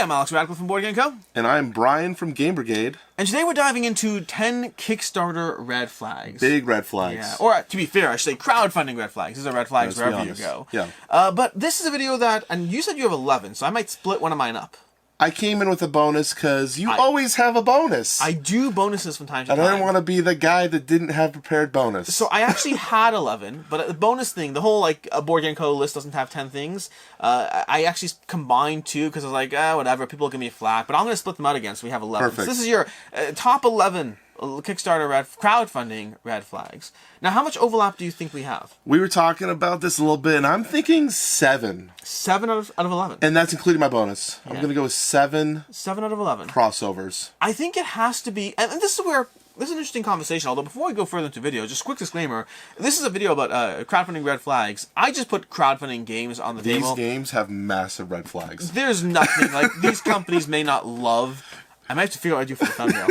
I'm Alex Radical from Board Game Co. And I'm Bryan from Game Brigade. And today we're diving into 10 Kickstarter red flags. Big red flags. Yeah. Or, to be fair, I should say crowdfunding red flags. These are red flags wherever you go. Yeah. But this is a video that, and you said you have 11, so I might split one of mine up. I came in with a bonus because you always have a bonus. I do bonuses from time to time. And I didn't want to be the guy that didn't have prepared bonus. So I actually had 11, but the bonus thing, the whole a Board Game Co. list doesn't have 10 things. I actually combined 2 because I was like, whatever, people will give me flack. But I'm going to split them out again, so we have 11. Perfect. So this is your top 11 Kickstarter crowdfunding red flags. Now, how much overlap do you think we have? We were talking about this a little bit, and I'm thinking 7. 7 out of 11. And that's including my bonus. Yeah. I'm going to go with 7. 7 out of 11. Crossovers. I think it has to be, and this is where, this is an interesting conversation, although before we go further into video, just quick disclaimer, this is a video about crowdfunding red flags. I just put crowdfunding games on the table. These games have massive red flags. There's nothing, these companies may not love, I might have to figure out what I do for the thumbnail.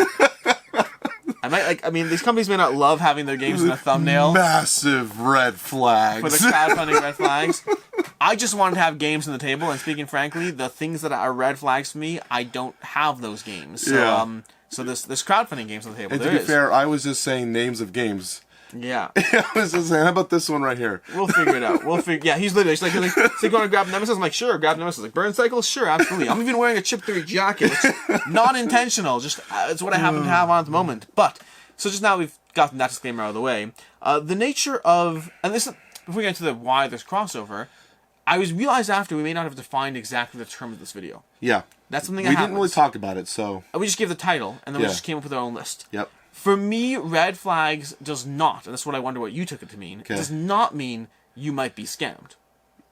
These companies may not love having their games in the thumbnail. Massive red flags. For the crowdfunding red flags. I just wanted to have games on the table, and speaking frankly, the things that are red flags for me, I don't have those games. So, yeah. So this crowdfunding games on the table. And to be fair, I was just saying names of games. Yeah. I was just saying, how about this one right here? We'll figure it out. Yeah, he's literally, so you want to grab Nemesis? I'm like, sure, grab Nemesis. Like, Burn Cycle? Sure, absolutely. I'm even wearing a Chip Theory jacket, which is not intentional, just it's what I happen to have on at the moment. But, so just now we've gotten that disclaimer out of the way. The nature of, and this, before we get into the why there's crossover, I realized after we may not have defined exactly the term of this video. Yeah. That's something that we happens. didn't really talk about it, so. We just gave the title, and then we just came up with our own list. Yep. For me, red flags does not, and that's what I wonder what you took it to mean, does not mean you might be scammed.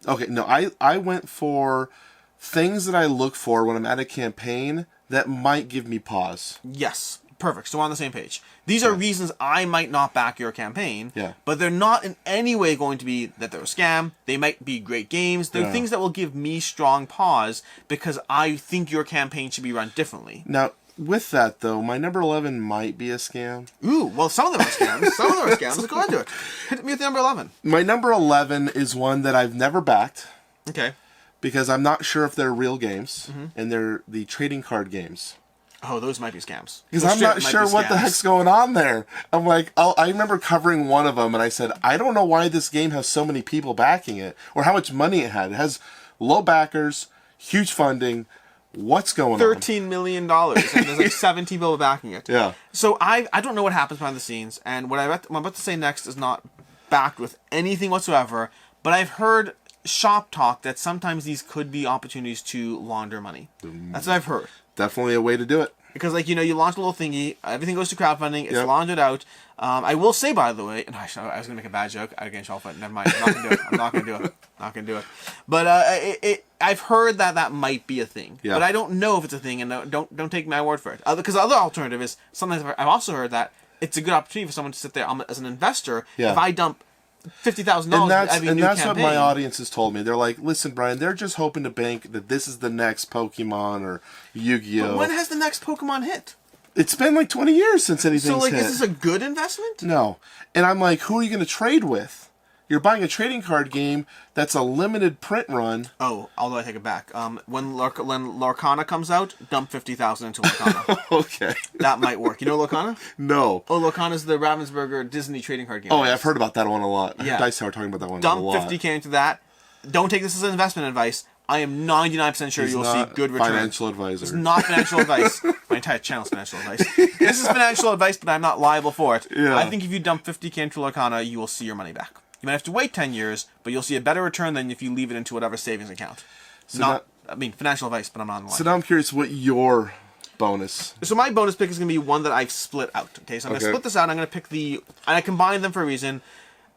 Okay, no, I went for things that I look for when I'm at a campaign that might give me pause. Yes, perfect. So we're on the same page. These are reasons I might not back your campaign, but they're not in any way going to be that they're a scam. They might be great games. They're things that will give me strong pause because I think your campaign should be run differently. Now, with that, though, my number 11 might be a scam. Ooh, well, some of them are scams. Some of them are scams. Let's go into it. Hit me with the number 11. My number 11 is one that I've never backed. Okay. Because I'm not sure if they're real games, and they're the trading card games. Oh, those might be scams. Because I'm not sure what the heck's going on there. I'm like, I remember covering one of them, and I said, I don't know why this game has so many people backing it, or how much money it had. It has low backers, huge funding. What's going on? $13 million, and there's 17 people backing it. Yeah. So I don't know what happens behind the scenes, and what I'm about to say next is not backed with anything whatsoever, but I've heard shop talk that sometimes these could be opportunities to launder money. That's what I've heard. Definitely a way to do it. Because, you launch a little thingy, everything goes to crowdfunding, it's laundered out. I will say, by the way, and I was going to make a bad joke against y'all, but never mind. I'm not going to do it. But I've heard that might be a thing. Yeah. But I don't know if it's a thing, and don't take my word for it. Because the other alternative is, sometimes I've also heard that it's a good opportunity for someone to sit there as an investor. Yeah. If I dump $50,000 every new that's campaign. What my audience has told me. They're like, listen, Bryan, they're just hoping to bank that this is the next Pokemon or Yu-Gi-Oh! But when has the next Pokemon hit? It's been like 20 years since anything's hit. So, is this a good investment? No. And I'm like, who are you going to trade with? You're buying a trading card game that's a limited print run. Oh, although I take it back. When Lorcana comes out, dump 50,000 into Lorcana. Okay. That might work. You know Lorcana? No. Oh, Lorcana's the Ravensburger Disney trading card game. Oh, yeah, I've heard about that one a lot. Yeah. Dice Tower talking about that one dump a lot. Dump 50K into that. Don't take this as investment advice. I am 99% sure you'll see good returns. Financial advisor. It's not financial advice. My entire channel's financial advice. This is financial advice, but I'm not liable for it. Yeah. I think if you dump 50K into Lorcana, you will see your money back. You might have to wait 10 years, but you'll see a better return than if you leave it into whatever savings account. So financial advice, but I'm not in line. So now I'm curious what your bonus. So my bonus pick is going to be one that I've split out. Okay, so I'm going to split this out. I'm going to pick and I combined them for a reason.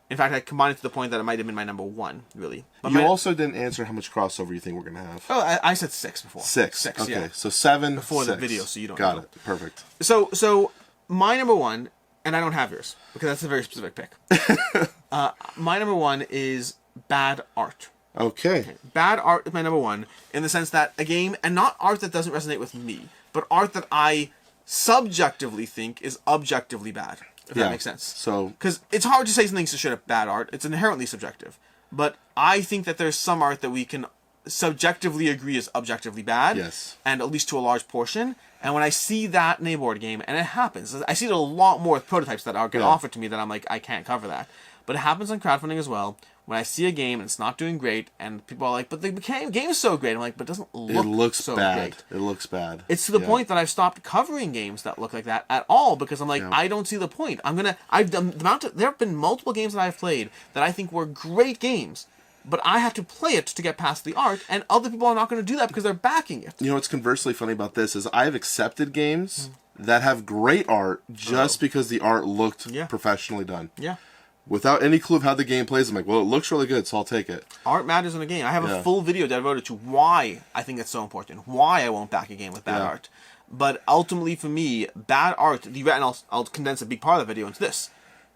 In fact, I combined it to the point that it might have been my number 1, really. But you also didn't answer how much crossover you think we're going to have. Oh, I said 6 before. 6. Okay, yeah. So 7 before 6. the video, so you don't Got know. it. Perfect. So my number 1, and I don't have yours, because that's a very specific pick. My number 1 is bad art. Okay. Bad art is my number 1, in the sense that a game, and not art that doesn't resonate with me, but art that I subjectively think is objectively bad. If that makes sense. So, because it's hard to say something's straight up bad art. It's inherently subjective. But I think that there's some art that we can subjectively agree is objectively bad. Yes. And at least to a large portion. And when I see that in a board game, and it happens, I see it a lot more with prototypes that are get offered to me that I'm like, I can't cover that. But it happens on crowdfunding as well. When I see a game and it's not doing great, and people are like, but the game is so great. I'm like, but it doesn't look so bad. great. It looks bad. It's to the point that I've stopped covering games that look like that at all because I'm like, I don't see the point. There have been multiple games that I've played that I think were great games, but I have to play it to get past the art, and other people are not going to do that because they're backing it. You know what's conversely funny about this is I've accepted games that have great art just because the art looked professionally done. Yeah. Without any clue of how the game plays, I'm like, well, it looks really good, so I'll take it. Art matters in a game. I have a full video devoted to why I think it's so important, why I won't back a game with bad art. But ultimately, for me, bad art, and I'll condense a big part of the video into this.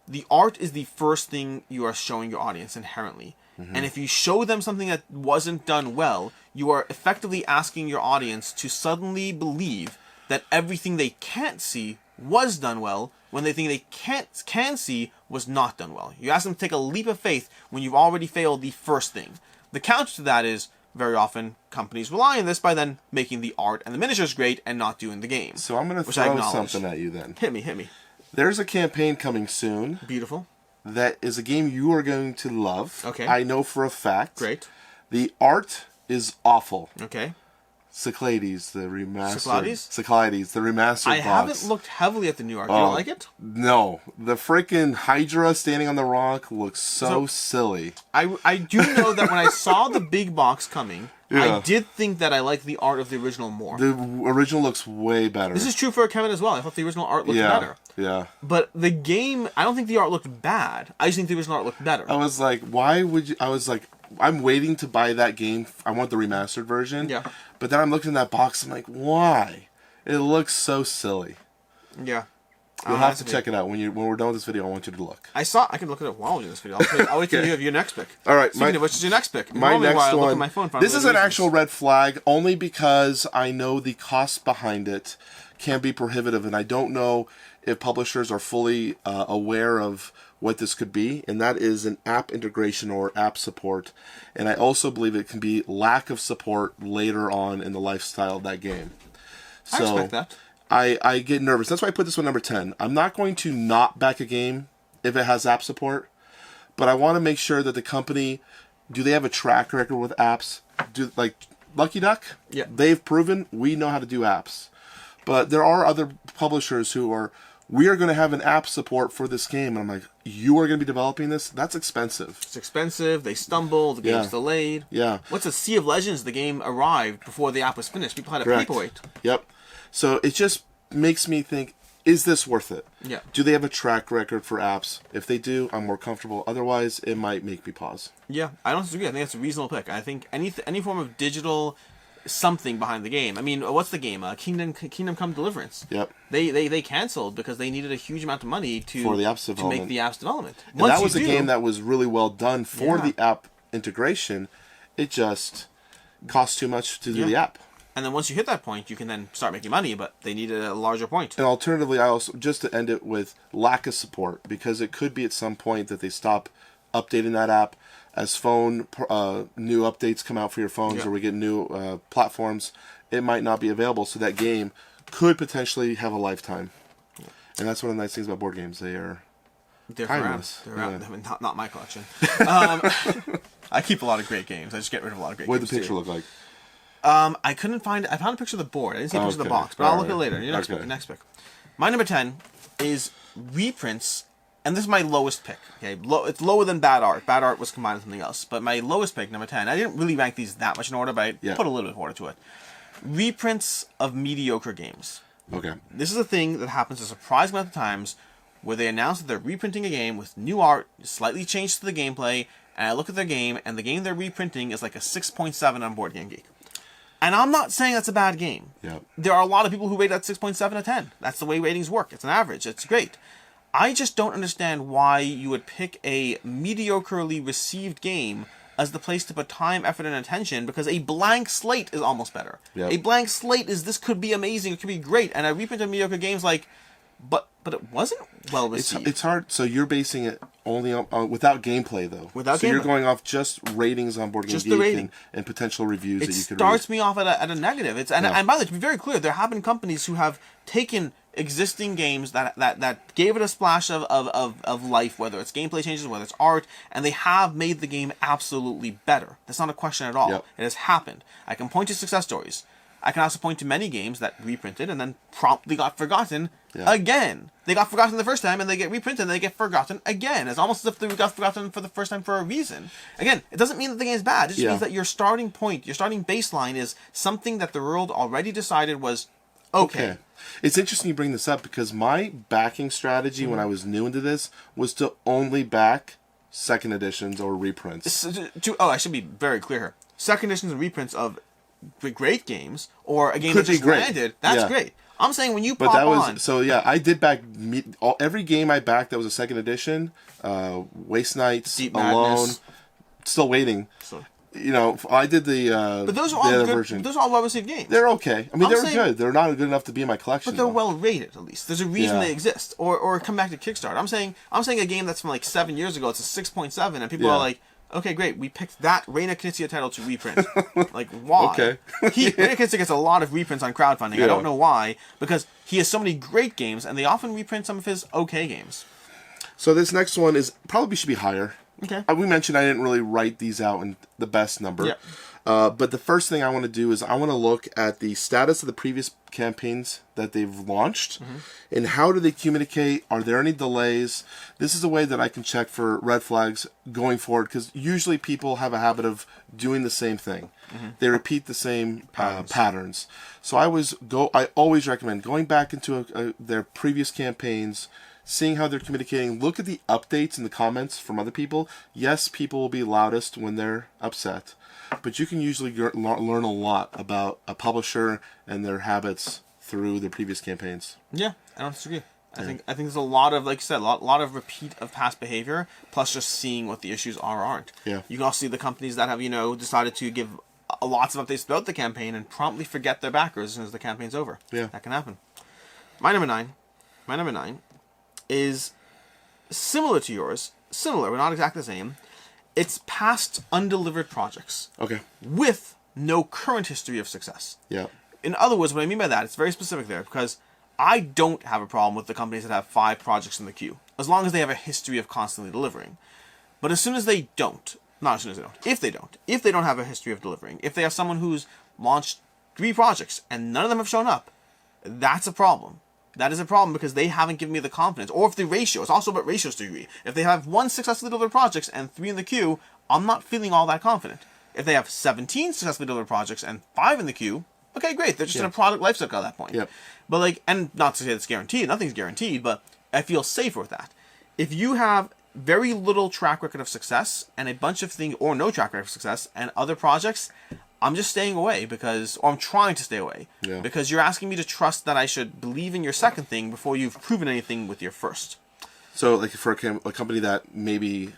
The art is the first thing you are showing your audience inherently. And if you show them something that wasn't done well, you are effectively asking your audience to suddenly believe that everything they can't see was done well, when they think they can see was not done well. You ask them to take a leap of faith when you've already failed the first thing. The counter to that is, very often, companies rely on this by then making the art and the miniatures great and not doing the game. So I'm going to throw something at you then. Hit me. There's a campaign coming soon. Beautiful. That is a game you are going to love. Okay. I know for a fact. Great. The art is awful. Okay. Cyclades, the remastered. Cyclades, the remastered I haven't looked heavily at the new art. Do you like it? No. The freaking Hydra standing on the rock looks so silly. I do know that when I saw the big box coming, I did think that I liked the art of the original more. The original looks way better. This is true for Kevin as well. I thought the original art looked better. Yeah. But the game, I don't think the art looked bad. I just think the original art looked better. I was like, why would you... I was like, I'm waiting to buy that game. I want the remastered version. Yeah. But then I'm looking at that box, I'm like, why? It looks so silly. Yeah. You'll have to check it out. When we're done with this video, I want you to look. I can look at it while we're doing this video. I'll wait till you have your next pick. All right. Speaking of which is your next pick? My next one. My phone this is an actual red flag, only because I know the cost behind it can be prohibitive, and I don't know if publishers are fully aware of what this could be, and that is an app integration or app support. And I also believe it can be lack of support later on in the lifestyle of that game. So I expect that. I get nervous. That's why I put this one number 10. I'm not going to not back a game if it has app support, but I want to make sure that the company, do they have a track record with apps? Like Lucky Duck? Yeah. They've proven we know how to do apps. But there are other publishers who are, we are going to have an app support for this game. And I'm like, you are going to be developing this? That's expensive. It's expensive. They stumble. The game's delayed. Yeah. What's a Sea of Legends? The game arrived before the app was finished. People had to paperweight. Yep. So it just makes me think, is this worth it? Yeah. Do they have a track record for apps? If they do, I'm more comfortable. Otherwise, it might make me pause. Yeah, I don't disagree. I think that's a reasonable pick. I think any form of digital something behind the game. I mean, what's the game? Kingdom Come Deliverance. Yep. They canceled because they needed a huge amount of money for the app's development. To make the app's development. And that was a game that was really well done for the app integration. It just cost too much to do the app. And then once you hit that point, you can then start making money, but they needed a larger point. And alternatively, I also, just to end it with lack of support, because it could be at some point that they stop updating that app as phone new updates come out for your phones, or we get new platforms. It might not be available, so that game could potentially have a lifetime. And that's one of the nice things about board games. They're timeless. They're out. I mean, not my collection. I keep a lot of great games. I just get rid of a lot of great games. What did the picture look like? I couldn't find. I found a picture of the board. I didn't see a picture of the box, but I'll look at it later. Your next pick. My number 10 is Reprints, and this is my lowest pick. Okay, it's lower than Bad Art. Bad Art was combined with something else, but my lowest pick, number 10. I didn't really rank these that much in order, but I put a little bit of order to it. Reprints of mediocre games. Okay. This is a thing that happens a surprising amount of times, where they announce that they're reprinting a game with new art, slightly changed to the gameplay, and I look at their game, and the game they're reprinting is like a 6.7 on Board Game Geek. And I'm not saying that's a bad game. Yep. There are a lot of people who rate that 6.7 out of 10. That's the way ratings work. It's an average. It's great. I just don't understand why you would pick a mediocrely received game as the place to put time, effort, and attention, because a blank slate is almost better. Yep. A blank slate is, this could be amazing, it could be great, and I reprint of mediocre games like but it wasn't well received. It's hard. So you're basing it only on without gameplay, though. Without so gameplay. you're going off just ratings on Board Game Just the Geek rating. and potential reviews that you could read. It starts me off at a negative. And by the way, to be very clear, there have been companies who have taken existing games that gave it a splash of life, whether it's gameplay changes, whether it's art, and they have made the game absolutely better. That's not a question at all. Yep. It has happened. I can point to success stories. I can also point to many games that reprinted and then promptly got forgotten again. They got forgotten the first time and they get reprinted and they get forgotten again. It's almost as if they got forgotten for the first time for a reason. Again, it doesn't mean that the game is bad. It just means that your starting point, your starting baseline is something that the world already decided was okay. It's interesting you bring this up because my backing strategy when I was new into this was to only back second editions or reprints. I should be very clear here. Second editions and reprints of great games or a game that just landed, that's great. I'm saying when you pop on. So yeah, I did back every game I backed that was a second edition. Waste Nights, Deep Alone, Madness. still waiting. So, I did the but those are all good. version. Those are all well-received games. They're okay. I mean, I'm they're saying, good. They're not good enough to be in my collection. but they're though. well rated at least. There's a reason they exist. Or come back to Kickstarter. I'm saying a game that's from like 7 years ago. It's a 6.7, and people are like, okay, great. We picked that Reina Knizia title to reprint. Like, why? Okay. Reina Knizia gets a lot of reprints on crowdfunding. I don't know why, because he has so many great games, and they often reprint some of his okay games. So this next one is probably should be higher. Okay. We mentioned I didn't really write these out in the best number. Yeah. But the first thing I want to do is I want to look at the status of the previous campaigns that they've launched and how do they communicate? Are there any delays? This is a way that I can check for red flags going forward because usually people have a habit of doing the same thing. They repeat the same patterns. So I always recommend going back into their previous campaigns, seeing how they're communicating. Look at the updates in the comments from other people. Yes, people will be loudest when they're upset. But you can usually learn a lot about a publisher and their habits through their previous campaigns. Yeah, I don't disagree. I think there's a lot of, like you said, a lot of repeat of past behavior, plus just seeing what the issues are or aren't. Yeah. You can also see the companies that have, decided to give lots of updates throughout the campaign and promptly forget their backers as soon as the campaign's over. Yeah. That can happen. My number nine is similar to yours. Similar, but not exactly the same. It's past undelivered projects. Okay. With no current history of success. Yeah. In other words, what I mean by that, it's very specific there, because I don't have a problem with the companies that have 5 projects in the queue, as long as they have a history of constantly delivering. But as soon as they don't, not as soon as they don't, if they don't have a history of delivering, if they have someone who's launched 3 projects and none of them have shown up, that's a problem. That is a problem because they haven't given me the confidence. Or if the ratio, it's also about ratios to degree. If they have 1 successfully delivered projects and 3 in the queue, I'm not feeling all that confident. If they have 17 successfully delivered projects and 5 in the queue, okay, great. They're just in a product life cycle at that point. Yep. But and not to say it's guaranteed, nothing's guaranteed, but I feel safer with that. If you have very little track record of success and a bunch of things, or no track record of success and other projects, I'm just staying away or I'm trying to stay away. Yeah. Because you're asking me to trust that I should believe in your second thing before you've proven anything with your first. So, like for a company that maybe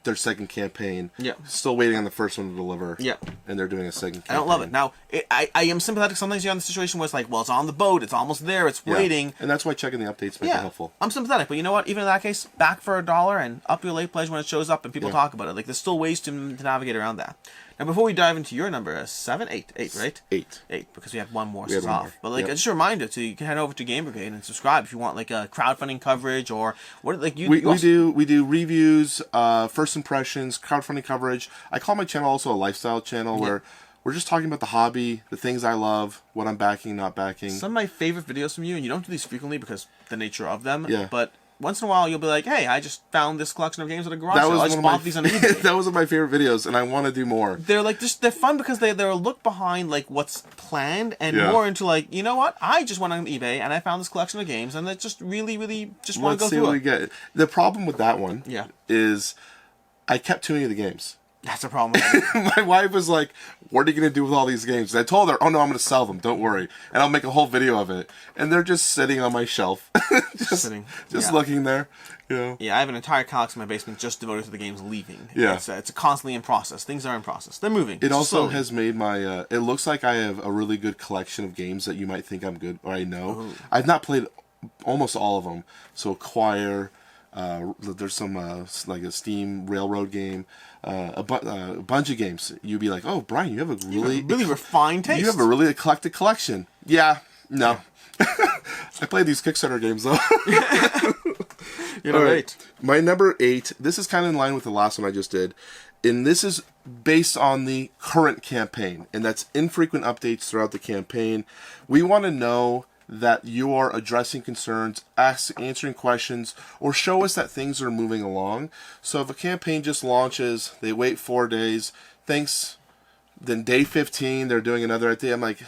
their second campaign, still waiting on the first one to deliver, and they're doing a second campaign. I don't love it. Now, I am sympathetic. Sometimes you're in the situation where it's like, well, it's on the boat, it's almost there, it's waiting. And that's why checking the updates might be helpful. I'm sympathetic, but you know what? Even in that case, back for $1 and up your late pledge when it shows up and people talk about it. Like, there's still ways to navigate around that. Now, before we dive into your number, 7, 8, right? 8, because we had one more off. But just a reminder you can head over to Game Brigade and subscribe if you want a crowdfunding coverage or what we do reviews, first impressions, crowdfunding coverage. I call my channel also a lifestyle channel where we're just talking about the hobby, the things I love, what I'm backing, not backing. Some of my favorite videos from you, and you don't do these frequently because the nature of them. Yeah. But once in a while, you'll be like, "Hey, I just found this collection of games at a garage sale. I just bought these on eBay." That was one of my favorite videos, and I want to do more. They're they're fun because they're a look behind what's planned and more into you know what? I just went on eBay and I found this collection of games, and I just really, really just want to go through it. Let's see what we get. The problem with that one, is I kept too many of the games. That's a problem. My wife was like, "What are you going to do with all these games?" And I told her, "Oh no, I'm going to sell them. Don't worry, and I'll make a whole video of it." And they're just sitting on my shelf, just looking there. Yeah, I have an entire collection in my basement just devoted to the games leaving. Yeah, it's constantly in process. Things are in process. They're moving. It also has made my. It looks like I have a really good collection of games that you might think I'm good or I know. Ooh. I've not played almost all of them. So Acquire, there's some like a Steam Railroad game, a bunch of games. You'd be like, oh, Bryan, you have a really refined taste. You have a really eclectic collection. Yeah, no. I play these Kickstarter games though. You're right. My number 8. This is kind of in line with the last one I just did, and this is based on the current campaign, and that's infrequent updates throughout the campaign. We want to know that you are addressing concerns, answering questions, or show us that things are moving along. So if a campaign just launches, they wait 4 days, thanks, then day 15 they're doing another update. I'm like,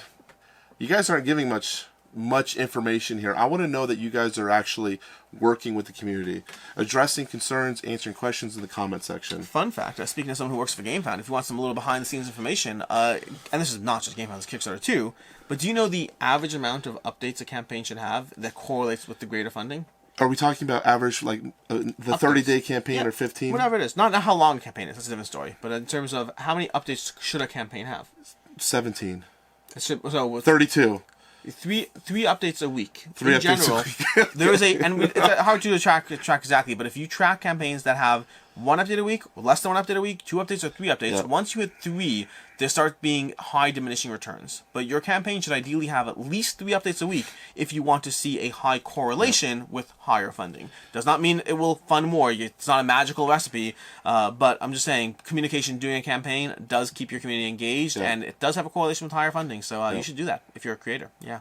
you guys aren't giving much information here. I want to know that you guys are actually working with the community, addressing concerns, answering questions in the comment section. Fun fact, speaking of someone who works for GameFound, if you want some little behind the scenes information, and this is not just GameFound, it's Kickstarter too, but do you know the average amount of updates a campaign should have that correlates with the greater funding? Are we talking about average, like the 30-day campaign or 15? Whatever it is. Not how long a campaign is, that's a different story, but in terms of how many updates should a campaign have? 17. So 32. Three updates a week. Three in updates general, a week. there is it's hard to track exactly, but if you track campaigns that have 1 update a week, less than 1 update a week, 2 updates or 3 updates, Yep. once you hit 3, there start being high diminishing returns. But your campaign should ideally have at least 3 updates a week if you want to see a high correlation with higher funding. Does not mean it will fund more. It's not a magical recipe, but I'm just saying communication during a campaign does keep your community engaged, and it does have a correlation with higher funding. So you should do that if you're a creator. Yeah.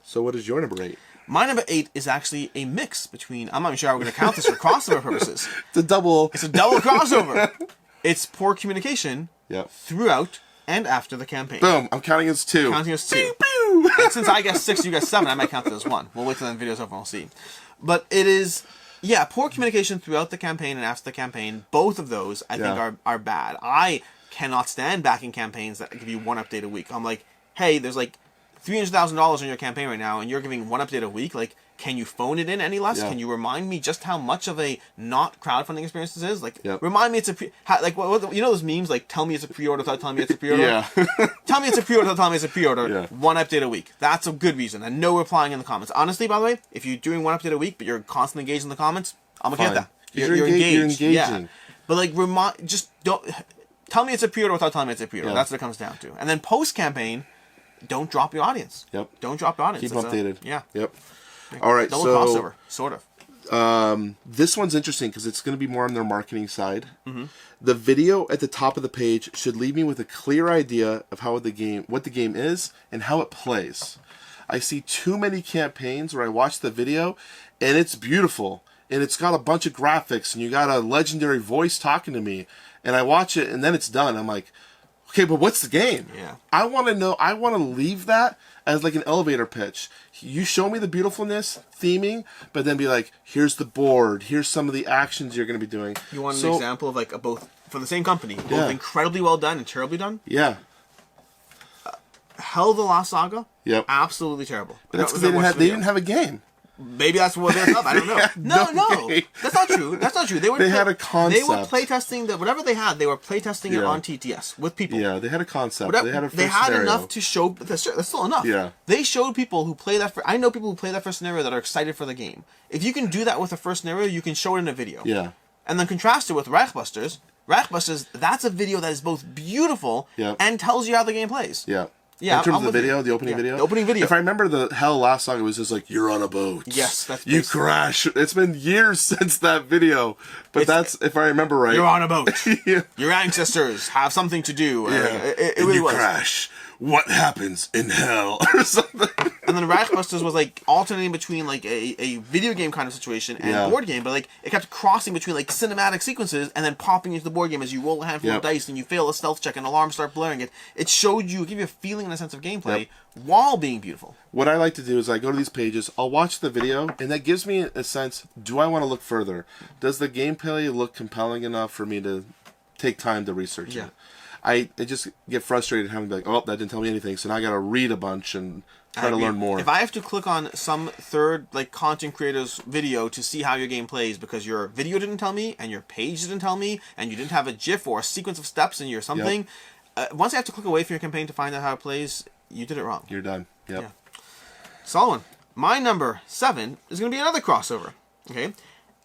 So what is your number 8? My number 8 is actually a mix between, I'm not even sure how we're going to count this for crossover purposes. It's a double crossover. It's poor communication throughout and after the campaign. Boom, I'm counting as 2. Counting as 2. Pew, pew. And since I guess 6, you guess 7, I might count it as 1. We'll wait till the video's over and we'll see. But it is, poor communication throughout the campaign and after the campaign. Both of those, I think, are bad. I cannot stand backing campaigns that give you 1 update a week. I'm like, hey, there's like $300,000 on your campaign right now, and you're giving 1 update a week. Like, can you phone it in any less? Can you remind me just how much of a not crowdfunding experience this is? Like, remind me it's a what, you know those memes like, tell me it's a pre-order without telling me it's a pre-order. Tell me it's a pre-order without telling me it's a pre-order. 1 update a week. That's a good reason, and no replying in the comments. Honestly, by the way, if you're doing 1 update a week, but you're constantly engaged in the comments, I'm okay with that. You're engaged. You're engaging. Yeah. But like, just don't tell me it's a pre-order without telling me it's a pre-order. That's what it comes down to. And then post-campaign, don't drop your audience. Don't drop your audience. Keep updated. Yep. All right, double crossover, sort of. This one's interesting because it's going to be more on their marketing side. The video at the top of the page should leave me with a clear idea of what the game is and how it plays. I see too many campaigns where I watch the video and it's beautiful and it's got a bunch of graphics and you got a legendary voice talking to me, and I watch it and then it's done. I'm like, okay, but what's the game? I want to know. I want to leave that as like an elevator pitch. You show me the beautifulness, theming, but then be like, here's the board. Here's some of the actions you're going to be doing. You want an example of like both from the same company, both incredibly well done and terribly done? Hell, the Last Saga. Absolutely terrible. But that's because they didn't have a game. Maybe that's what they're up. I don't know. No, that's not true. That's not true. They had a concept. They were playtesting whatever they had. They were playtesting it on TTS with people. Yeah, they had a concept. They had a first They had scenario. enough to show. That's still enough. They showed people who play that. I know people who play that first scenario that are excited for the game. If you can do that with the first scenario, you can show it in a video. And then contrast it with Reichbusters. Reichbusters, that's a video that is both beautiful and tells you how the game plays. In terms of the video, the opening video? The opening video. If I remember the Hell Last Saga, it was just like, you're on a boat. Yes, that's you crash. It's been years since that video. But that's, if I remember right. You're on a boat. Your ancestors have something to do. It really was. Crash. What happens in hell? Or something. And then Reichbusters was like alternating between like a video game kind of situation and board game, but like it kept crossing between like cinematic sequences and then popping into the board game as you roll a handful of dice and you fail a stealth check and alarms start blaring. It showed you, give you a feeling and a sense of gameplay while being beautiful. What I like to do is I go to these pages, I'll watch the video, and that gives me a sense, do I want to look further? Does the gameplay look compelling enough for me to take time to research it? I just get frustrated having to be like, oh, that didn't tell me anything, so now I got to read a bunch and try to learn more. If I have to click on some third like content creator's video to see how your game plays because your video didn't tell me and your page didn't tell me and you didn't have a GIF or a sequence of steps in your something, once I have to click away from your campaign to find out how it plays, you did it wrong. You're done. Solid one. My number 7 is going to be another crossover. Okay,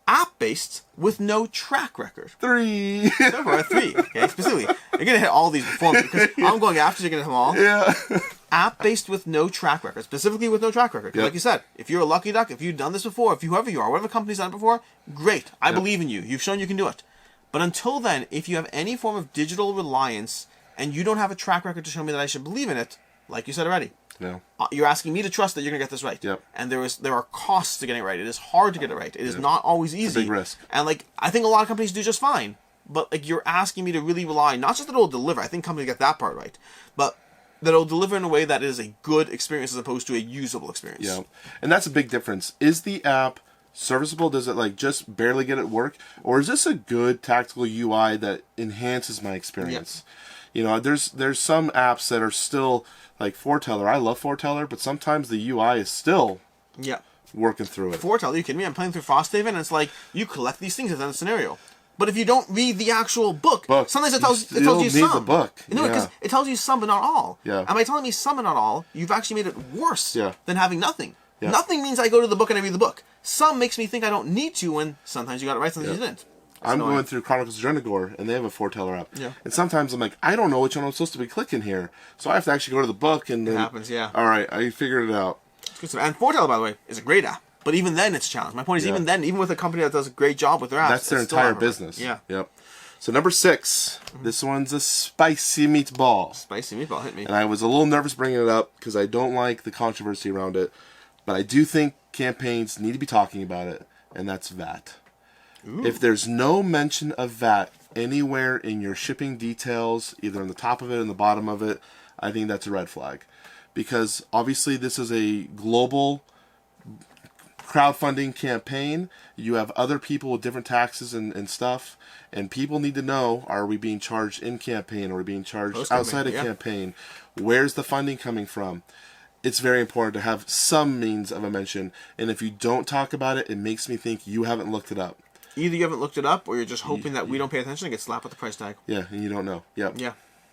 app-based with no track record. 3. So far, 3. Okay, specifically, you're going to hit all these before me because I'm going after you. You're going to hit them all. Yeah. App-based with no track record, specifically with no track record. Like you said, if you're a lucky duck, if you've done this before, if whoever you are, whatever company's done it before, great. I believe in you. You've shown you can do it. But until then, if you have any form of digital reliance and you don't have a track record to show me that I should believe in it, like you said already, you're asking me to trust that you're going to get this right. Yep. And there are costs to getting it right. It is hard to get it right. It is not always easy. It's a big risk. And like I think a lot of companies do just fine. But like you're asking me to really rely, not just that it'll deliver. I think companies get that part right, but that it'll deliver in a way that is a good experience as opposed to a usable experience. Yeah, and that's a big difference. Is the app serviceable? Does it like just barely get it work, or is this a good tactical UI that enhances my experience? You know, there's some apps that are still like Foreteller. I love Foreteller, but sometimes the UI is still working through it. Foreteller, are you kidding me? I'm playing through Frosthaven, and it's like you collect these things in a scenario. But if you don't read the actual book, sometimes it tells you some. The book. No, because it tells you some, but not all. Yeah. And by telling me some, but not all, you've actually made it worse than having nothing. Yeah. Nothing means I go to the book and I read the book. Some makes me think I don't need to, when sometimes you got it right, sometimes you didn't. I'm going through Chronicles of Drenagor, and they have a Foreteller app. Yeah. And sometimes I'm like, I don't know which one I'm supposed to be clicking here, so I have to actually go to the book and then. It happens, yeah. All right, I figured it out. And Foreteller, by the way, is a great app. But even then, it's a challenge. My point is, even then, even with a company that does a great job with their apps, that's their entire business. Yeah. Yep. So number 6, this one's a spicy meatball. Spicy meatball, hit me. And I was a little nervous bringing it up because I don't like the controversy around it, but I do think campaigns need to be talking about it, and that's VAT. Ooh. If there's no mention of VAT anywhere in your shipping details, either on the top of it or in the bottom of it, I think that's a red flag. Because obviously this is a global crowdfunding campaign. You have other people with different taxes and stuff, and people need to know, are we being charged in campaign, or are we being charged outside of campaign? Where's the funding coming from? It's very important to have some means of a mention, and if you don't talk about it, it makes me think you haven't looked it up. Either you haven't looked it up, or you're just hoping that we don't pay attention and get slapped with the price tag. Yeah, and you don't know. Yep.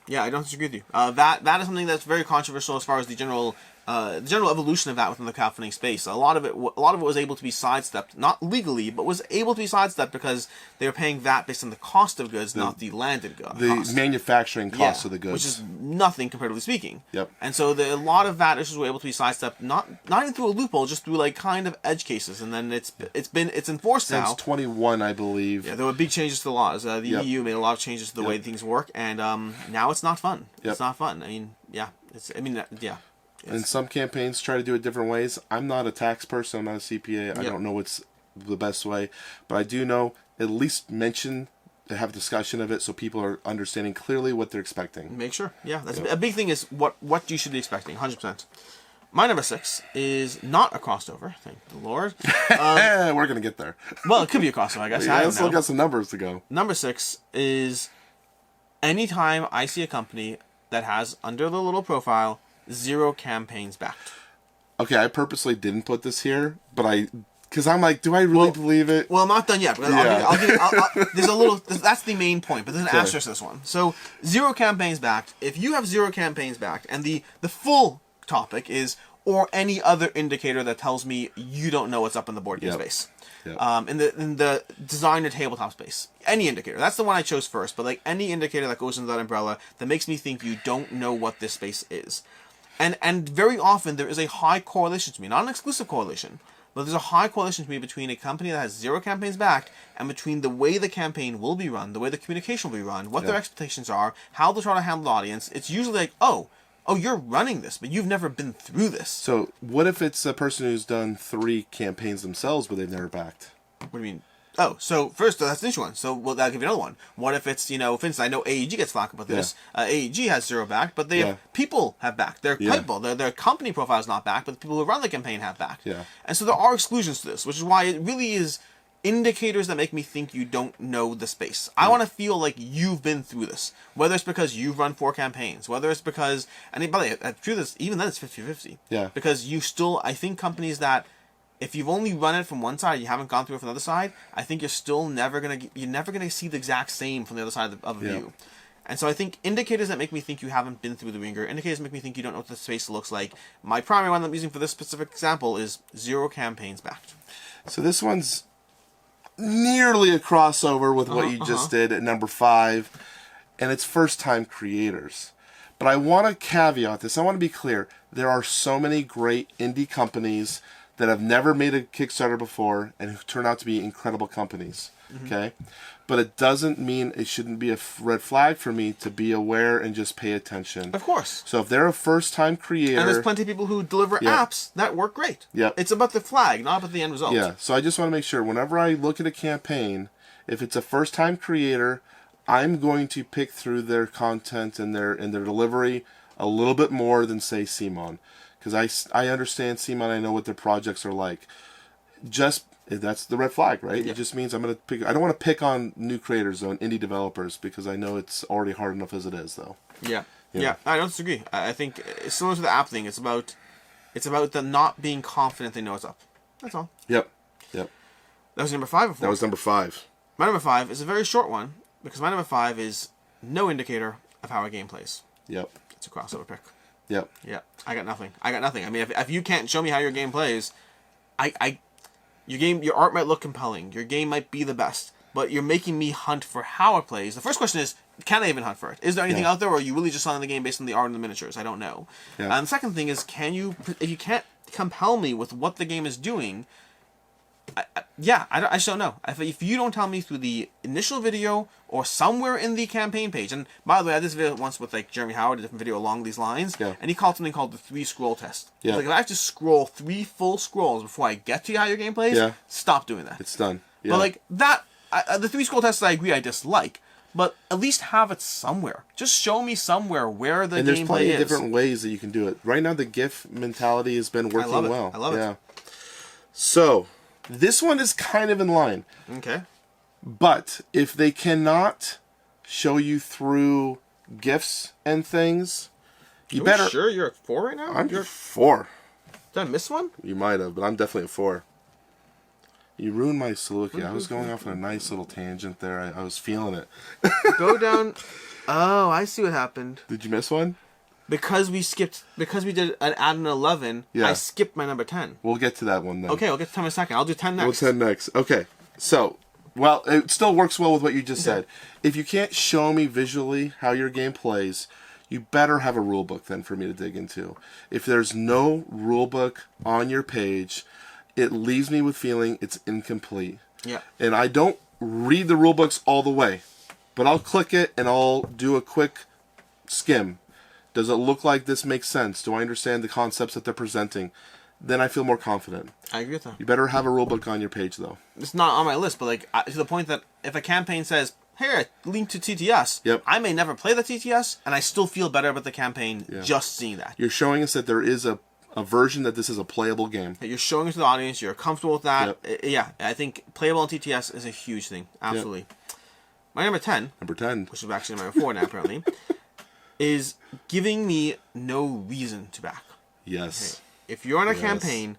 Yeah, I don't disagree with you. That is something that's very controversial as far as the general evolution of that within the crowdfunding space. A lot of it was able to be sidestepped, not legally, but was able to be sidestepped because they were paying VAT based on the cost of goods, not the landed goods. The manufacturing cost of the goods, which is nothing comparatively speaking. Yep. And so a lot of VAT issues were able to be sidestepped, not even through a loophole, just through like kind of edge cases, and then it's enforced since now. 21, I believe. Yeah, there were big changes to the laws. The EU made a lot of changes to the way things work, and now it's not fun. It's not fun. I mean, And some campaigns try to do it different ways. I'm not a tax person. I'm not a CPA. I don't know what's the best way. But I do know at least mention, to have a discussion of it so people are understanding clearly what they're expecting. Make sure. Yeah, that's a big thing is what you should be expecting, 100%. My number 6 is not a crossover, thank the Lord. We're going to get there. Well, it could be a crossover, I guess. Yeah, let's look at some numbers to go. Number 6 is anytime I see a company that has, under the little profile, 0 campaigns backed. Okay, I purposely didn't put this here, but because I'm like, do I really believe it? Well, I'm not done yet. There's a little. That's the main point, but there's an asterisk to this one. So 0 campaigns backed. If you have 0 campaigns backed, and the full topic is, or any other indicator that tells me you don't know what's up in the board game space. Yep. In the design or tabletop space, any indicator. That's the one I chose first. But like any indicator that goes under that umbrella that makes me think you don't know what this space is. And very often there is a high correlation to me, not an exclusive correlation, but there's a high correlation to me between a company that has 0 campaigns backed and between the way the campaign will be run, the way the communication will be run, what their expectations are, how they'll try to handle the audience. It's usually like, oh, you're running this, but you've never been through this. So what if it's a person who's done 3 campaigns themselves, but they've never backed? What do you mean? Oh, so first, that's an issue one. So, well, I'll give you another one. What if it's, for instance, I know AEG gets flack about this. AEG has 0 backed, but people have backed. Their people, their company profile is not backed, but the people who run the campaign have backed. Yeah. And so there are exclusions to this, which is why it really is indicators that make me think you don't know the space. I want to feel like you've been through this, whether it's because you've run 4 campaigns, whether it's because, and by the way, through this, even then it's 50-50. Yeah. Because you still, I think companies that, if you've only run it from one side, you haven't gone through it from the other side, I think you're still never gonna see the exact same from the other side of a view. And so I think indicators that make me think you haven't been through the ringer, indicators that make me think you don't know what the space looks like. My primary one that I'm using for this specific example is 0 campaigns backed. So this one's nearly a crossover with what you just did at number 5, and it's first-time creators. But I want to caveat this. I want to be clear. There are so many great indie companies that have never made a Kickstarter before and who turn out to be incredible companies. Okay? But it doesn't mean it shouldn't be a red flag for me to be aware and just pay attention. Of course. So if they're a first-time creator... And there's plenty of people who deliver apps that work great. Yep. It's about the flag, not about the end result. Yeah, so I just want to make sure whenever I look at a campaign, if it's a first-time creator, I'm going to pick through their content and their delivery a little bit more than, say, Simon. Because I understand Simon, I know what their projects are like. That's the red flag, right? Yeah. It just means I'm going to pick... I don't want to pick on new creators, on indie developers, because I know it's already hard enough as it is, though. Yeah. I don't disagree. I think it's similar to the app thing. It's about them not being confident they know it's up. That's all. Yep. That was number 5 before. That was number 5. My number 5 is a very short one, because my number 5 is no indicator of how a game plays. Yep. It's a crossover pick. Yep. Yeah. I got nothing. I mean, if you can't show me how your game plays, your art might look compelling. Your game might be the best, but you're making me hunt for how it plays. The first question is, can I even hunt for it? Is there anything out there, or are you really just selling the game based on the art and the miniatures? I don't know. Yeah. And the second thing is, if you can't compel me with what the game is doing, I just don't know. If you don't tell me through the initial video or somewhere in the campaign page, and by the way, I did this video once with Jeremy Howard, a different video along these lines, and he called something called the 3 scroll test. Yeah. If I have to scroll 3 full scrolls before I get to how your game plays, stop doing that. It's done. Yeah. But the 3 scroll test, I agree, I dislike. But at least have it somewhere. Just show me somewhere where the gameplay is. And there's plenty of different ways that you can do it. Right now, the GIF mentality has been working well. I love it. So, this one is kind of in line. Okay. But if they cannot show you through GIFs and things, you better... Sure you're at 4 right now? I'm 4. Did I miss one? You might have, but I'm definitely at 4. You ruined my soliloquy. I was going off on a nice little tangent there. I was feeling it. Go down. Oh, I see what happened. Did you miss one? Because we did an add an 11, I skipped my number 10. We'll get to that one then. Okay, we'll get to 10 in a second. I'll do 10 next. We'll 10 next. Okay. So, well, it still works well with what you just said. If you can't show me visually how your game plays, you better have a rule book then for me to dig into. If there's no rule book on your page, it leaves me with feeling it's incomplete. Yeah. And I don't read the rule books all the way, but I'll click it and I'll do a quick skim. Does it look like this makes sense? Do I understand the concepts that they're presenting? Then I feel more confident. I agree with that. You better have a rule book on your page, though. It's not on my list, but to the point that if a campaign says, "Here, link to TTS," I may never play the TTS, and I still feel better about the campaign just seeing that. You're showing us that there is a version that this is a playable game. You're showing it to the audience. You're comfortable with that. I think playable on TTS is a huge thing. Absolutely. My number 10. Number 10. Which is actually number 4 now, apparently. Is giving me no reason to back. Yes. Okay. If you're on a campaign,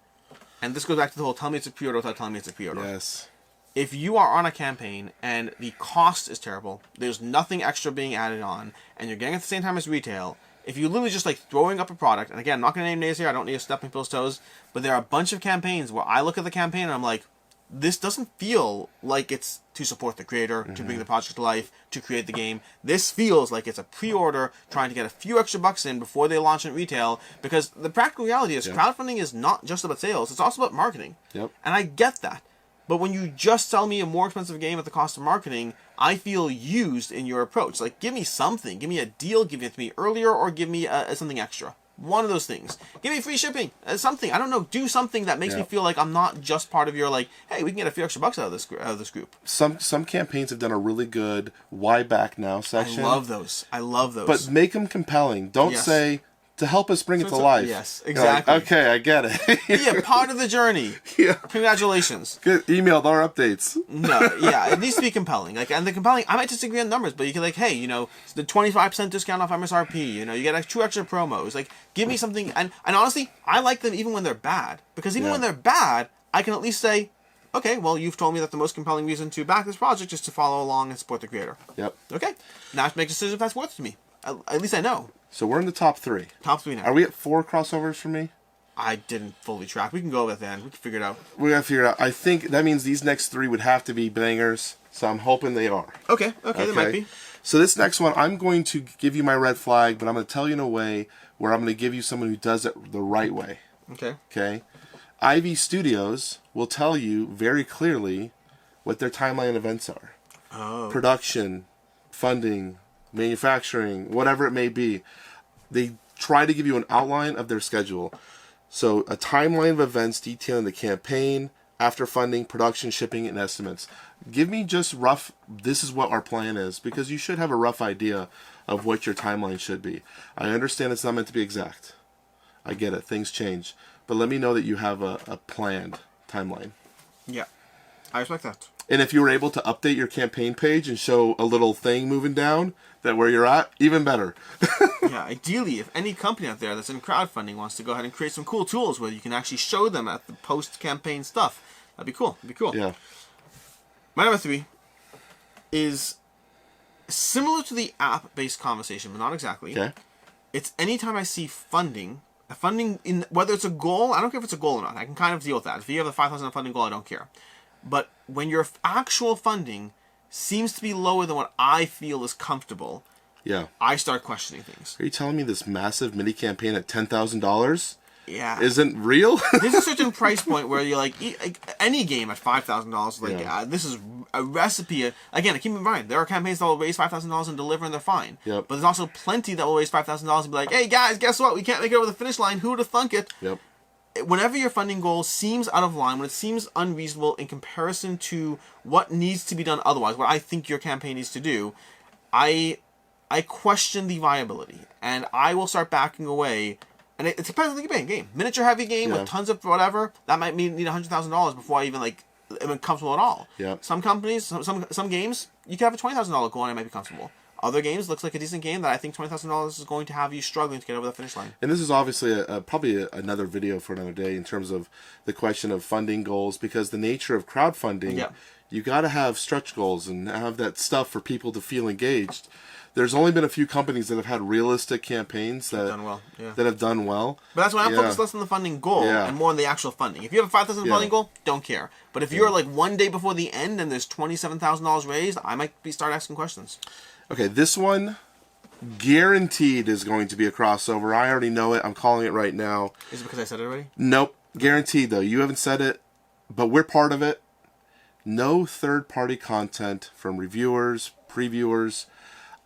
and this goes back to the whole tell me it's a pre-order without telling me it's a pre-order. Yes. If you are on a campaign and the cost is terrible, there's nothing extra being added on, and you're getting it at the same time as retail, if you literally just throwing up a product, and again, I'm not going to name names here, I don't need to step on people's toes, but there are a bunch of campaigns where I look at the campaign and I'm like, this doesn't feel like it's to support the creator, to bring the project to life, to create the game. This feels like it's a pre-order trying to get a few extra bucks in before they launch in retail, because the practical reality is crowdfunding is not just about sales, it's also about marketing. Yep. And I get that. But when you just sell me a more expensive game at the cost of marketing, I feel used in your approach. Give me something. Give me a deal, give it to me earlier, or give me something extra. One of those things. Give me free shipping. Something. I don't know. Do something that makes me feel like I'm not just part of your hey, we can get a few extra bucks out of this group. Some campaigns have done a really good why back now section. I love those. But make them compelling. Don't say to help us bring it to life. Yes, exactly. Okay, I get it. Yeah, part of the journey. Yeah. Congratulations. Good. Emailed our updates. No, it needs to be compelling. And the compelling, I might disagree on numbers, but you can hey, it's the 25% discount off MSRP. You get 2 extra promos. Give me something. And honestly, I like them even when they're bad, because even when they're bad, I can at least say, okay, well, you've told me that the most compelling reason to back this project is to follow along and support the creator. Yep. Okay. Now I have to make a decision if that's worth it to me. At least I know. So we're in the top 3. Top 3 now. Are we at 4 crossovers for me? I didn't fully track. We can go with that then. We can figure it out. We got to figure it out. I think that means these next 3 would have to be bangers, so I'm hoping they are. Okay, they might be. So this next one, I'm going to give you my red flag, but I'm going to tell you in a way where I'm going to give you someone who does it the right way. Okay. Okay? Ivy Studios will tell you very clearly what their timeline events are. Oh. Production, funding, manufacturing, whatever it may be. They try to give you an outline of their schedule. So a timeline of events detailing the campaign, after funding, production, shipping, and estimates. Give me just rough, this is what our plan is, because you should have a rough idea of what your timeline should be. I understand it's not meant to be exact. I get it, things change. But let me know that you have a planned timeline. Yeah, I respect that. And if you were able to update your campaign page and show a little thing moving down, that where you're at, even better. Yeah, ideally, if any company out there that's in crowdfunding wants to go ahead and create some cool tools where you can actually show them at the post-campaign stuff, that'd be cool. Yeah. My number 3 is similar to the app-based conversation, but not exactly. Okay. It's anytime I see funding in whether it's a goal, I don't care if it's a goal or not. I can kind of deal with that. If you have a 5,000 funding goal, I don't care. But when your actual funding seems to be lower than what I feel is comfortable, Yeah. I start questioning things. Are you telling me this massive mini campaign at $10,000 Yeah. isn't real? There's a certain price point where you're like, any game at $5,000, like, Yeah. this is a recipe. Again, keep in mind, there are campaigns that will raise $5,000 and deliver and they're fine. Yep. But there's also plenty that will raise $5,000 and be like, hey guys, guess what? We can't make it over the finish line. Who'd have thunk it? Yep. Whenever your funding goal seems out of line, when it seems unreasonable in comparison to what needs to be done otherwise, what I think your campaign needs to do, I question the viability. And I will start backing away. And it depends on the game. Miniature heavy game with tons of whatever, that might need $100,000 before I even am comfortable at all. Yeah. Some companies, some games, you can have a $20,000 goal and it might be comfortable. Other games looks like a decent game that I think $20,000 is going to have you struggling to get over the finish line. And this is obviously probably another video for another day in terms of the question of funding goals, because the nature of crowdfunding, you got to have stretch goals and have that stuff for people to feel engaged. There's only been a few companies that have had realistic campaigns that have done well. But that's why I'm focused less on the funding goal and more on the actual funding. If you have a 5,000 funding goal, don't care. But if you're like one day before the end and there's $27,000 raised, I might start asking questions. Okay, this one guaranteed is going to be a crossover. I already know it. I'm calling it right now. Is it because I said it already? Nope. Guaranteed, though. You haven't said it, but we're part of it. No third-party content from reviewers, previewers.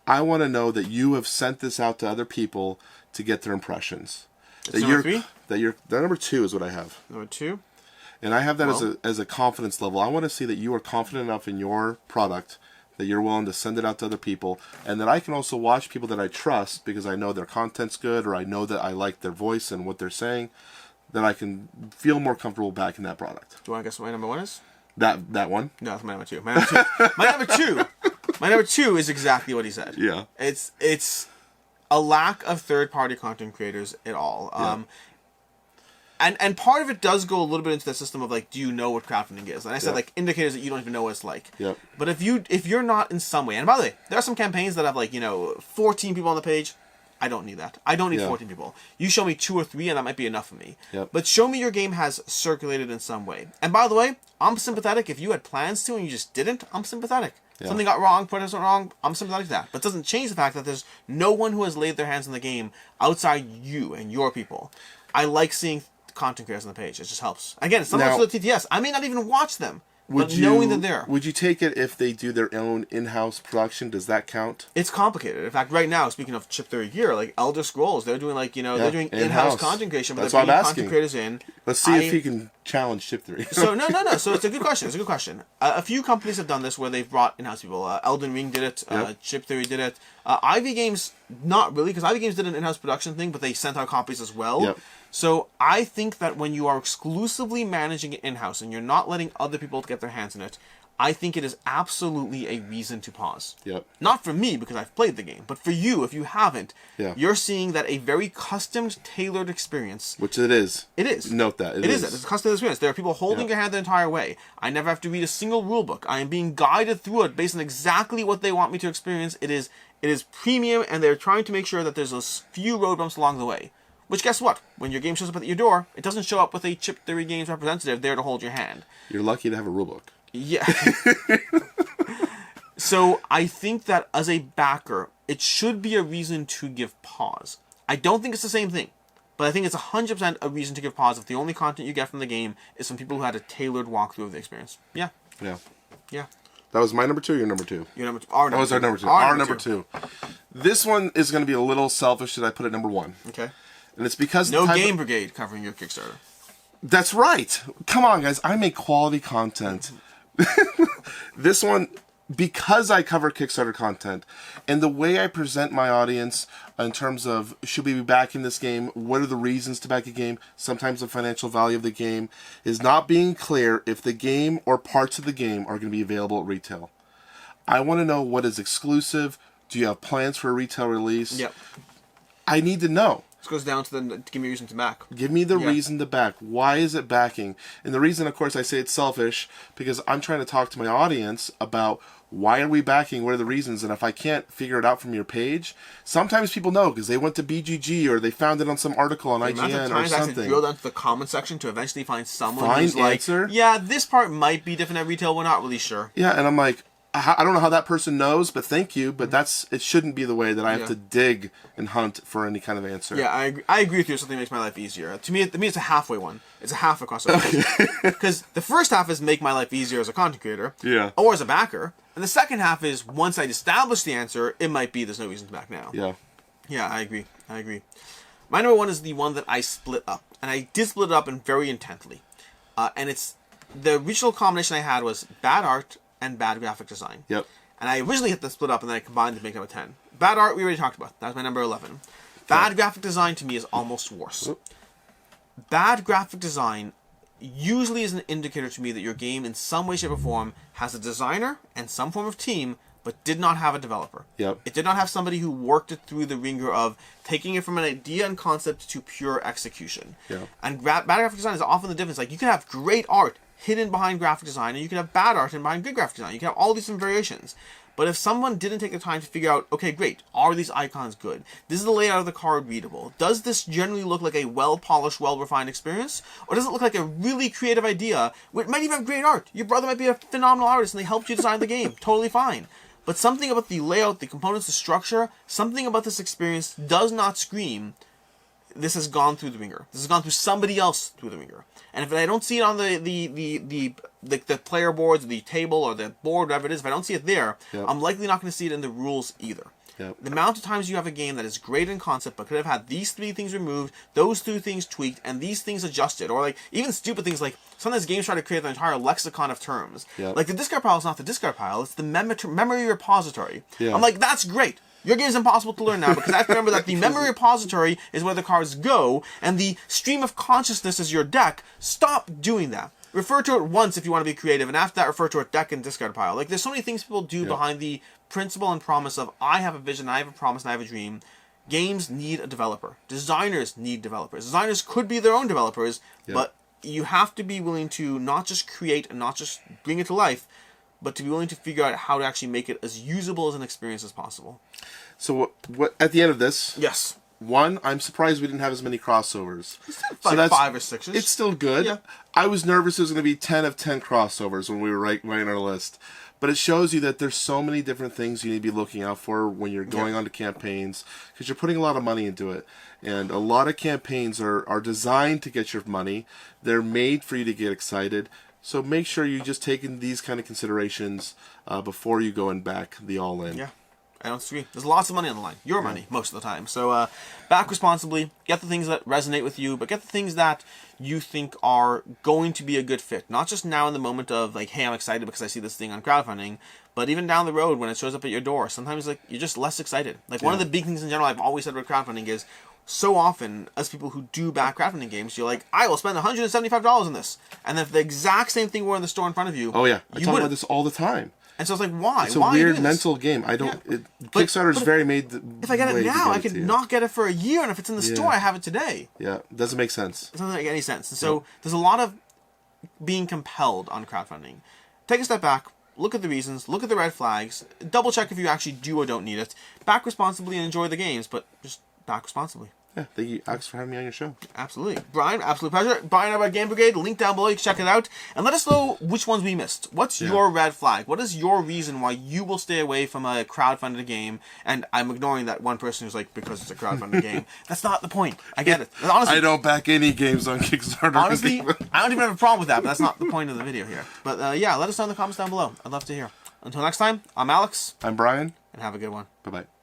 I want to know that you have sent this out to other people to get their impressions. That number 3? That number 2 is what I have. Number 2? And I have that as a confidence level. I want to see that you are confident enough in your product that you're willing to send it out to other people, and that I can also watch people that I trust because I know their content's good, or I know that I like their voice and what they're saying, that I can feel more comfortable backing that product. Do you want to guess what my number 1 is? That one? No, that's my number 2. My number 2 is exactly what he said. Yeah. It's a lack of third-party content creators at all. And part of it does go a little bit into the system of like, do you know what crowdfunding is? And I said like indicators that you don't even know what it's like. Yep. But if you're not in some way, and by the way, there are some campaigns that have 14 people on the page. I don't need that. I don't need 14 people. You show me 2 or 3 and that might be enough for me. Yep. But show me your game has circulated in some way. And by the way, I'm sympathetic. If you had plans to and you just didn't, I'm sympathetic. Yeah. Something got wrong, product went wrong, I'm sympathetic to that. But it doesn't change the fact that there's no one who has laid their hands on the game outside you and your people. I like seeing content creators on the page. It just helps. Again, sometimes for the TTS, I may not even watch them. But knowing that they're... Would you take it if they do their own in-house production? Does that count? It's complicated. In fact, right now, speaking of Chip Theory Gear, like Elder Scrolls, they're doing they're doing in-house content creation, but they're bringing content creators in. Let's see if he can challenge Chip Theory. So no. So it's a good question. A few companies have done this where they've brought in-house people. Elden Ring did it. Chip Theory did it. Ivy Games, not really, because Ivy Games did an in-house production thing, but they sent out copies as well. Yep. So I think that when you are exclusively managing it in-house and you're not letting other people get their hands in it, I think it is absolutely a reason to pause. Yep. Not for me, because I've played the game, but for you, if you haven't, Yeah. you're seeing that a very custom, tailored experience. Which it is. It is. Note that. It is. It's a custom experience. There are people holding your hand the entire way. I never have to read a single rule book. I am being guided through it based on exactly what they want me to experience. It is premium, and they're trying to make sure that there's a few road bumps along the way. Which, guess what? When your game shows up at your door, it doesn't show up with a Chip Theory Games representative there to hold your hand. You're lucky to have a rulebook. Yeah. So I think that as a backer, it should be a reason to give pause. I don't think it's the same thing, but I think it's 100% a reason to give pause if the only content you get from the game is from people who had a tailored walkthrough of the experience. Yeah. Yeah. Yeah. That was my number 2 or your number 2? Your number 2. Our number that was 2. our number 2. Our Our number 2. This one is going to be a little selfish that I put it number 1. Okay. And it's because... No Game Brigade covering your Kickstarter. That's right. Come on, guys. I make quality content. This one, because I cover Kickstarter content, and the way I present my audience in terms of should we be backing this game, what are the reasons to back a game, sometimes the financial value of the game, is not being clear if the game or parts of the game are going to be available at retail. I want to know what is exclusive. Do you have plans for a retail release? Yep. I need to know. This goes down to give me a reason to back. Give me the reason to back. Why is it backing? And the reason, of course, I say it's selfish, because I'm trying to talk to my audience about why are we backing, what are the reasons, and if I can't figure it out from your page, sometimes people know because they went to BGG or they found it on some article on IGN or something. I have to drill down to the comment section to eventually find someone who's like, yeah, this part might be different at retail, we're not really sure. Yeah, and I'm like, I don't know how that person knows, but thank you. But it shouldn't be the way that I have to dig and hunt for any kind of answer. Yeah, I agree with you. Something makes my life easier. To me, it's a halfway one. It's a half across the because the first half is make my life easier as a content creator, or as a backer, and the second half is once I establish the answer, it might be there's no reason to back now. Yeah, I agree. My number 1 is the one that I split up, and I did split it up and very intently, and it's the original combination I had was bad art and bad graphic design. Yep. And I originally hit the split up, and then I combined to make it a 10. Bad art, we already talked about. That was my number 11. Bad graphic design, to me, is almost worse. Bad graphic design usually is an indicator to me that your game, in some way, shape, or form, has a designer and some form of team, but did not have a developer. Yep. It did not have somebody who worked it through the ringer of taking it from an idea and concept to pure execution. Yep. And bad graphic design is often the difference. Like, you can have great art hidden behind graphic design, and you can have bad art hidden behind good graphic design. You can have all these different variations. But if someone didn't take the time to figure out, okay, great, are these icons good? This is the layout of the card readable. Does this generally look like a well-polished, well-refined experience? Or does it look like a really creative idea? It might even have great art. Your brother might be a phenomenal artist, and they helped you design the game. Totally fine. But something about the layout, the components, the structure, something about this experience does not scream, this has gone through the ringer. This has gone through somebody else through the ringer. And if I don't see it on the player boards, or the table, or the board, whatever it is, if I don't see it there, I'm likely not going to see it in the rules either. The amount of times you have a game that is great in concept, but could have had these 3 things removed, those 2 things tweaked, and these things adjusted, or like even stupid things like sometimes games try to create an entire lexicon of terms. Like the discard pile is not the discard pile; it's the memory repository. I'm like, that's great. Your game's impossible to learn now because I have to remember that the memory repository is where the cards go, and the stream of consciousness is your deck. Stop doing that. Refer to it once if you want to be creative, and after that, refer to a deck and discard pile. Like, there's so many things people do behind the principle and promise of I have a vision, I have a promise, and I have a dream. Games need a developer. Designers need developers. Designers could be their own developers, but you have to be willing to not just create and not just bring it to life, but to be willing to figure out how to actually make it as usable as an experience as possible. So what at the end of this? Yes. 1, I'm surprised we didn't have as many crossovers. So that's 5 or 6. It's still good. Yeah. I was nervous it was going to be 10 of 10 crossovers when we were writing our list. But it shows you that there's so many different things you need to be looking out for when you're going onto campaigns, because you're putting a lot of money into it. And a lot of campaigns are designed to get your money. They're made for you to get excited. So make sure you just take in these kind of considerations before you go and back the all-in. Yeah, I don't disagree. There's lots of money on the line. Your money, most of the time. So back responsibly. Get the things that resonate with you, but get the things that you think are going to be a good fit. Not just now in the moment of, like, hey, I'm excited because I see this thing on crowdfunding, but even down the road when it shows up at your door. Sometimes, like, you're just less excited. Like, one of the big things in general I've always said about crowdfunding is so often, as people who do back crowdfunding games, you're like, I will spend $175 on this. And then if the exact same thing were in the store in front of you, oh yeah, I talk about this all the time. And so it's like, why? It's a why weird mental game. I don't. Kickstarter's very made. If I get it now, I could not get it for a year, and if it's in the store, I have it today. Yeah, it doesn't make sense. It doesn't make any sense. And so there's a lot of being compelled on crowdfunding. Take a step back. Look at the reasons. Look at the red flags. Double check if you actually do or don't need it. Back responsibly and enjoy the games, but just back responsibly. Yeah, thank you, Alex, for having me on your show. Absolutely. Bryan, absolute pleasure. Bryan about Game Brigade, link down below, you can check it out. And let us know which ones we missed. What's your red flag? What is your reason why you will stay away from a crowdfunded game? And I'm ignoring that one person who's like, because it's a crowdfunded game. That's not the point. I get it. Honestly, I don't back any games on Kickstarter. Honestly, I don't even have a problem with that, but that's not the point of the video here. But yeah, let us know in the comments down below. I'd love to hear. Until next time, I'm Alex. I'm Bryan. And have a good one. Bye-bye.